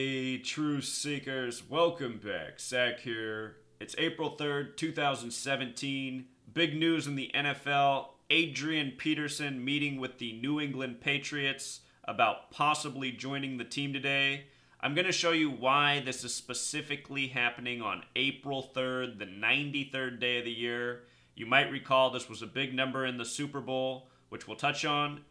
Hey, Truth Seekers, welcome back. Zach here. It's April 3rd, 2017. Big news in the NFL. Adrian Peterson meeting with the New England Patriots about possibly joining the team today. I'm going to show you why this is specifically happening on April 3rd, the 93rd day of the year. You might recall this was a big number in the Super Bowl, which we'll touch on.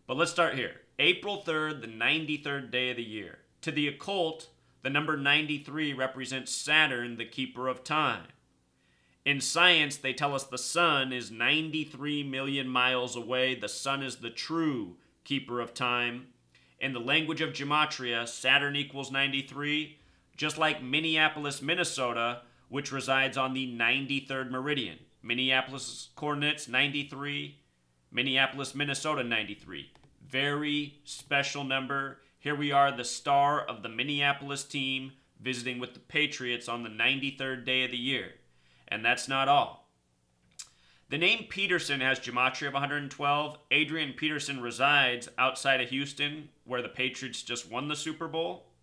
But let's start here. April 3rd, the 93rd day of the year. To the occult, the number 93 represents Saturn, the keeper of time. In science, they tell us the sun is 93 million miles away. The sun is the true keeper of time. In the language of gematria, Saturn equals 93, just like Minneapolis, Minnesota, which resides on the 93rd meridian. Minneapolis coordinates 93, Minneapolis, Minnesota 93. Very special number. Here we are, the star of the Minneapolis team, visiting with the Patriots on the 93rd day of the year. And that's not all. The name Peterson has gematria of 112. Adrian Peterson resides outside of Houston, where the Patriots just won the Super Bowl.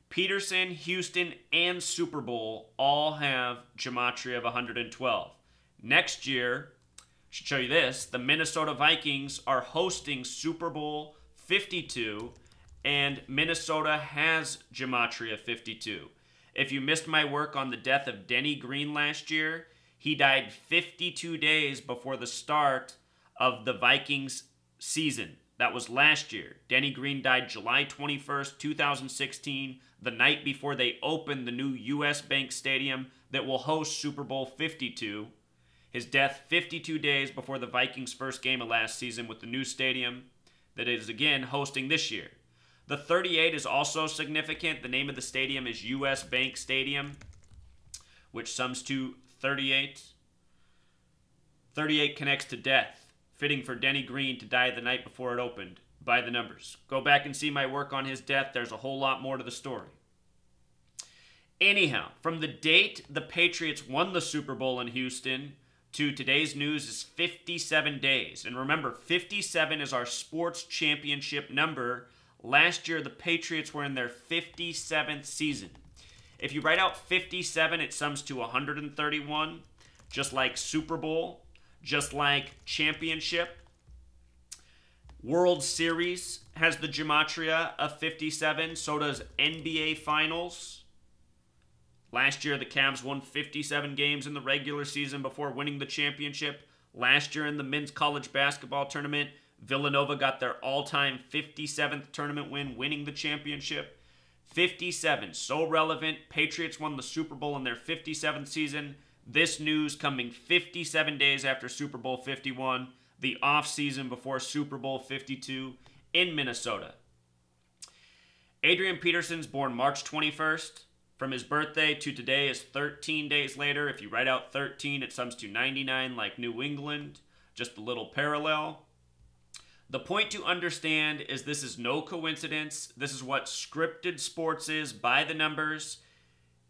Peterson, Houston, and Super Bowl all have gematria of 112. Next year, I should show you this, the Minnesota Vikings are hosting Super Bowl 52, and Minnesota has gematria 52. If you missed my work on the death of Denny Green last year, he died 52 days before the start of the Vikings season. That was last year. Denny Green died July 21st, 2016, the night before they opened the new U.S. Bank Stadium that will host Super Bowl 52. His death 52 days before the Vikings' first game of last season with the new stadium that is again hosting this year. The 38 is also significant. The name of the stadium is U.S. Bank Stadium, which sums to 38. 38 connects to death, fitting for Denny Green to die the night before it opened, by the numbers. Go back and see my work on his death. There's a whole lot more to the story. Anyhow, from the date the Patriots won the Super Bowl in Houston to today's news is 57 days. And remember, 57 is our sports championship number. Last year, the Patriots were in their 57th season. If you write out 57, it sums to 131, just like Super Bowl, just like championship. World Series has the gematria of 57, so does NBA Finals. Last year, the Cavs won 57 games in the regular season before winning the championship. Last year in the men's college basketball tournament, Villanova got their all-time 57th tournament win, winning the championship. 57, so relevant. Patriots won the Super Bowl in their 57th season. This news coming 57 days after Super Bowl 51, the off-season before Super Bowl 52 in Minnesota. Adrian Peterson's born March 21st. From his birthday to today is 13 days later. If you write out 13, it sums to 99 like New England. Just a little parallel. The point to understand is this is no coincidence. This is what scripted sports is by the numbers.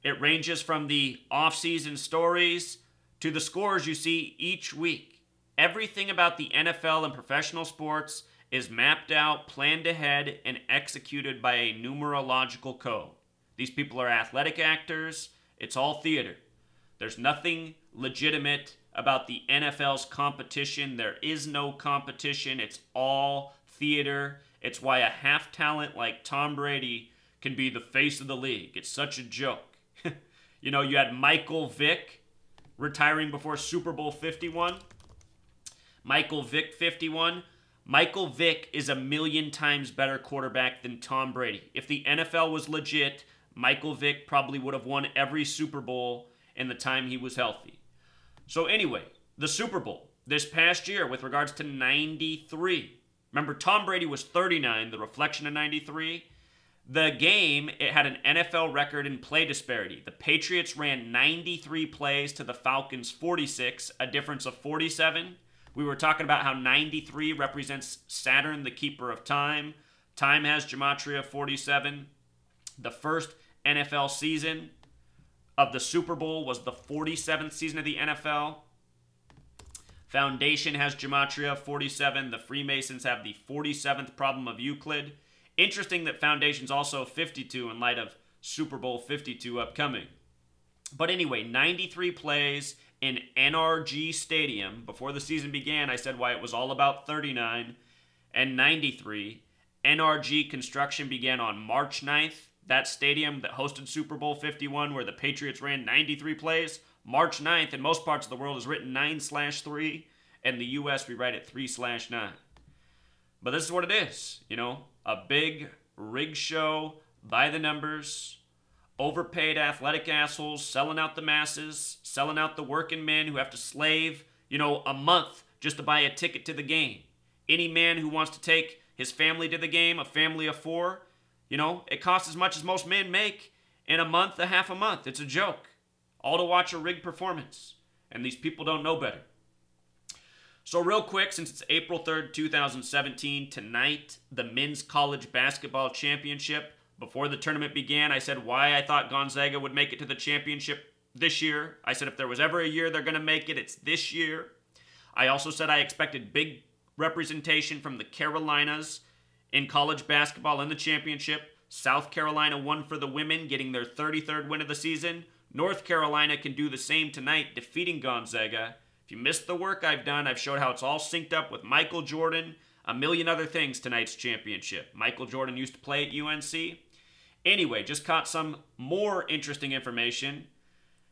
It ranges from the off-season stories to the scores you see each week. Everything about the NFL and professional sports is mapped out, planned ahead, and executed by a numerological code. These people are athletic actors. It's all theater. There's nothing legitimate about the NFL's competition. There is no competition. It's all theater. It's why a half talent like Tom Brady can be the face of the league. It's such a joke. You know, you had Michael Vick retiring before Super Bowl 51. Michael Vick 51. Michael Vick is a million times better quarterback than Tom Brady. If the NFL was legit, Michael Vick probably would have won every Super Bowl in the time he was healthy. So anyway, the Super Bowl this past year with regards to 93. Remember, Tom Brady was 39, the reflection of 93. The game, it had an NFL record in play disparity. The Patriots ran 93 plays to the Falcons' 46, a difference of 47. We were talking about how 93 represents Saturn, the keeper of time. Time has gematria 47. The first NFL season of the Super Bowl was the 47th season of the NFL. Foundation has gematria 47. The Freemasons have the 47th problem of Euclid. Interesting that Foundation's also 52 in light of Super Bowl 52 upcoming. But anyway, 93 plays in NRG Stadium. Before the season began, I said why it was all about 39 and 93. NRG construction began on March 9th. That stadium that hosted Super Bowl 51 where the Patriots ran 93 plays, March 9th, in most parts of the world is written 9/3, and the U.S. we write it 3/9. But this is what it is, a big rig show by the numbers, overpaid athletic assholes selling out the masses, selling out the working men who have to slave, a month just to buy a ticket to the game. Any man who wants to take his family to the game, a family of 4, it costs as much as most men make in a month, a half a month. It's a joke. All to watch a rigged performance. And these people don't know better. So real quick, since it's April 3rd, 2017, tonight, the Men's College Basketball Championship. Before the tournament began, I said why I thought Gonzaga would make it to the championship this year. I said if there was ever a year they're going to make it, it's this year. I also said I expected big representation from the Carolinas in college basketball in the championship. South Carolina won for the women, getting their 33rd win of the season. North Carolina can do the same tonight, defeating Gonzaga. If you missed the work I've done, I've showed how it's all synced up with Michael Jordan, a million other things tonight's championship. Michael Jordan used to play at UNC. Anyway, just caught some more interesting information.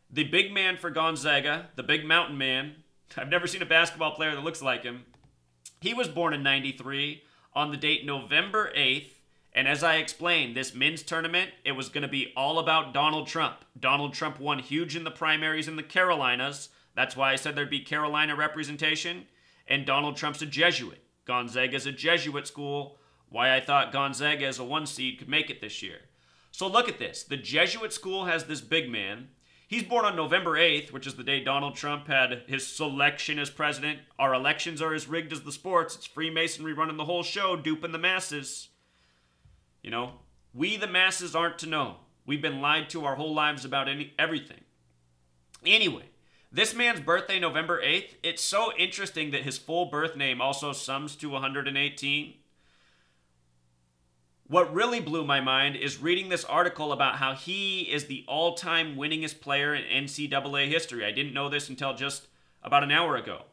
The big man for Gonzaga, the big mountain man, I've never seen a basketball player that looks like him. He was born in 93 on the date November 8th. And as I explained, this men's tournament, it was going to be all about Donald Trump. Donald Trump won huge in the primaries in the Carolinas. That's why I said there'd be Carolina representation. And Donald Trump's a Jesuit. Gonzaga's a Jesuit school. Why I thought Gonzaga as a 1 seed could make it this year. So look at this. The Jesuit school has this big man. He's born on November 8th, which is the day Donald Trump had his selection as president. Our elections are as rigged as the sports. It's Freemasonry running the whole show, duping the masses. We the masses aren't to know. We've been lied to our whole lives about everything. Anyway, this man's birthday, November 8th, it's so interesting that his full birth name also sums to 118. What really blew my mind is reading this article about how he is the all-time winningest player in NCAA history. I didn't know this until just about an hour ago.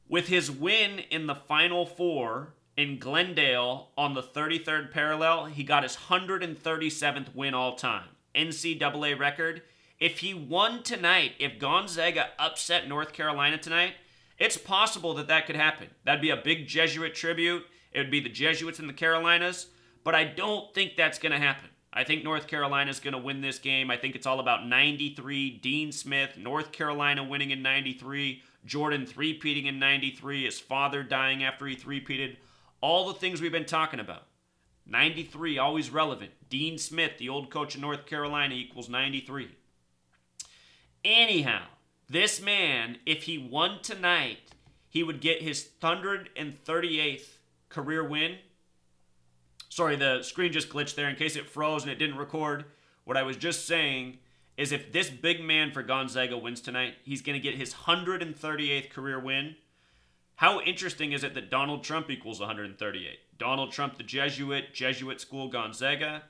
With his win in the Final Four in Glendale on the 33rd parallel, he got his 137th win all-time. NCAA record. If he won tonight, if Gonzaga upset North Carolina tonight, it's possible that could happen. That'd be a big Jesuit tribute. It would be the Jesuits in the Carolinas. But I don't think that's going to happen. I think North Carolina's going to win this game. I think it's all about 93, Dean Smith, North Carolina winning in 93, Jordan three-peating in 93, his father dying after he three-peated. All the things we've been talking about. 93, always relevant. Dean Smith, the old coach of North Carolina, equals 93. Anyhow, this man, if he won tonight, he would get his 138th career win. Sorry, the screen just glitched there in case it froze and it didn't record. What I was just saying is if this big man for Gonzaga wins tonight, he's going to get his 138th career win. How interesting is it that Donald Trump equals 138? Donald Trump, the Jesuit school, Gonzaga.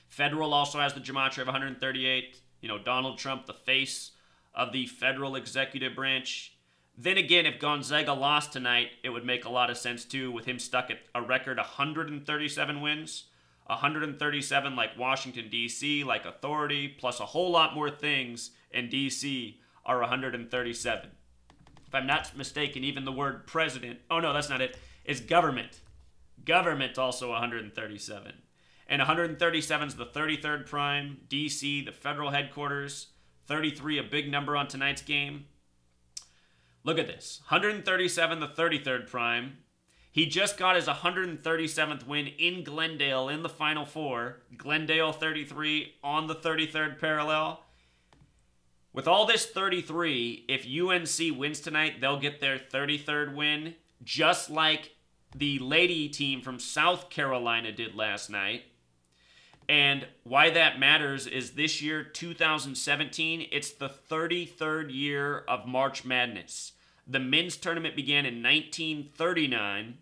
Federal also has the gematria of 138. Donald Trump, the face of the federal executive branch. Then again, if Gonzaga lost tonight, it would make a lot of sense too, with him stuck at a record 137 wins. 137 like Washington, D.C., like Authority, plus a whole lot more things in D.C. are 137. If I'm not mistaken, even the word president, oh no, that's not it, it's government. Government also 137. And 137 is the 33rd prime, D.C., the federal headquarters. 33, a big number on tonight's game. Look at this. 137, the 33rd prime. He just got his 137th win in Glendale in the Final Four. Glendale 33 on the 33rd parallel. With all this 33, if UNC wins tonight, they'll get their 33rd win, just like the lady team from South Carolina did last night. And why that matters is this year, 2017, it's the 33rd year of March Madness. The men's tournament began in 1939.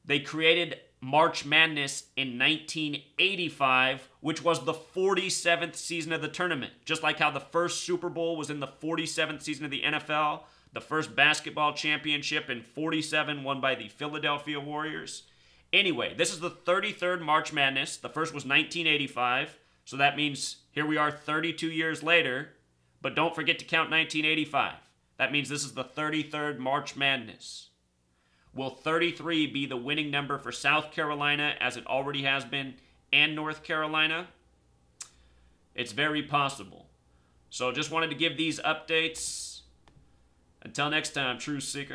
They created March Madness in 1985, which was the 47th season of the tournament. Just like how the first Super Bowl was in the 47th season of the NFL, the first basketball championship in 47 won by the Philadelphia Warriors. Anyway, this is the 33rd March Madness. The first was 1985, so that means here we are 32 years later, but don't forget to count 1985. That means this is the 33rd March Madness. Will 33 be the winning number for South Carolina, as it already has been, and North Carolina? It's very possible. So just wanted to give these updates. Until next time, Truth Seeker.